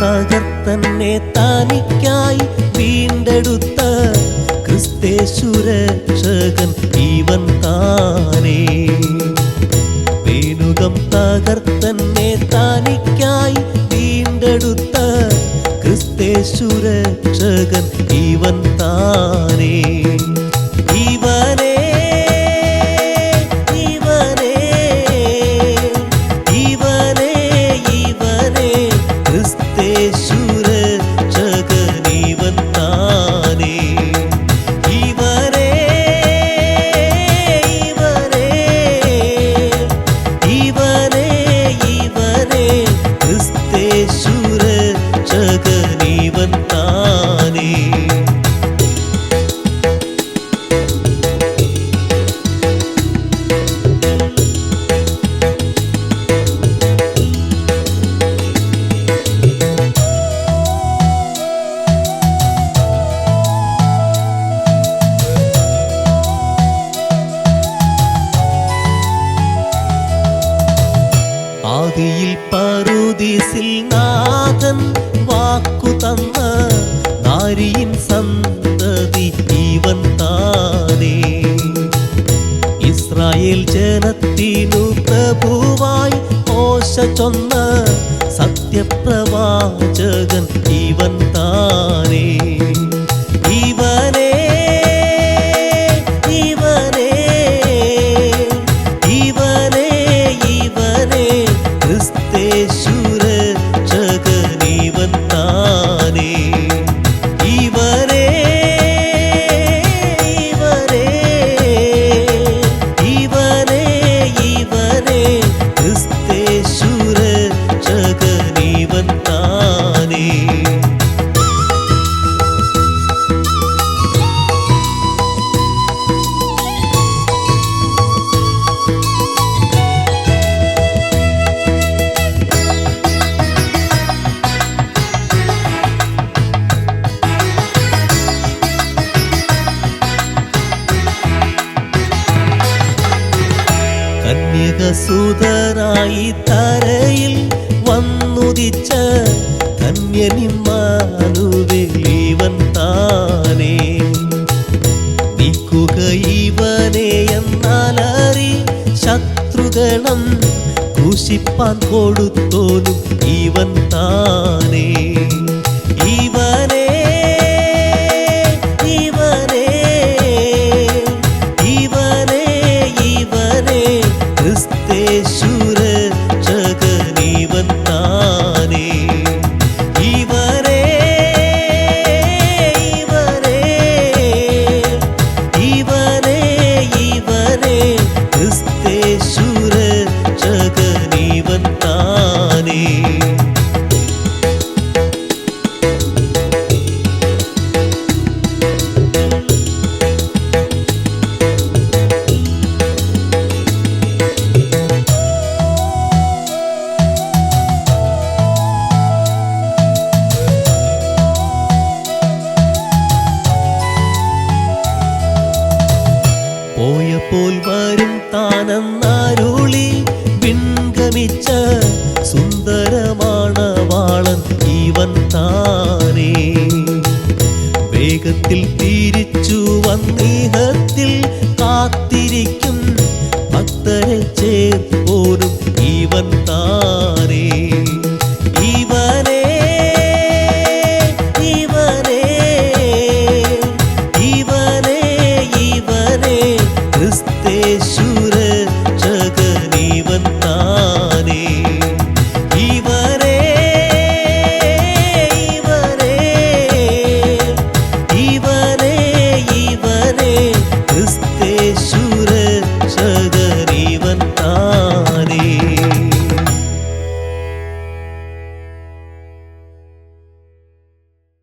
തകർത്തന്നെ തനിക്കായി വീണ്ടെടുത്ത ക്രിസ്തേശു രക്ഷകൻ ഇവൻ താനേ. വേണുകം തകർത്തന്നെ തനിക്കായി വീണ്ടെടുത്ത ക്രിസ്തേശു രക്ഷകൻ ഇവൻ താനേ. ഇവനേ ആദിയിൽ പറുദീസിൽ നാഥൻ വാക്കു തന്ന നാരിയിൻ സന്തതി ഇവൻ താനേ. ഇസ്രായേൽ ജനത്തിനു പ്രഭുവായി ഓശ ചൊന്ന സത്യപ്രവാചകൻ ഇവൻ താനേ. ഇവനേ കന്യകസുതനായി തരയിൽ വന്നുദിച്ച ധന്യനിമ്മാനുവേൽ ഇവൻ താനേ. നീക്കുക ഇവനെ എന്നാലറി ശത്രുഗണം ക്രൂശിപ്പാൻ കൊടുത്തോനും ഇവൻ താനേ. ഇവനേ ക്രിസ്തേശു രക്ഷകൻ ഇവൻ താനേ. ഇവനേ ക്രിസ്തേശു രക്ഷകൻ ഇവൻ താനേ. പോയപ്പോൾ വരും താനെന്നരുളി വിൺഗമിച്ച സുന്ദരമാണവാളൻ ഇവൻ താനേ. വേഗത്തിൽ തിരിച്ചു വന്നീഹത്തിൽ കാത്തിരിക്കും ഭക്തരെ ചേർത്ത്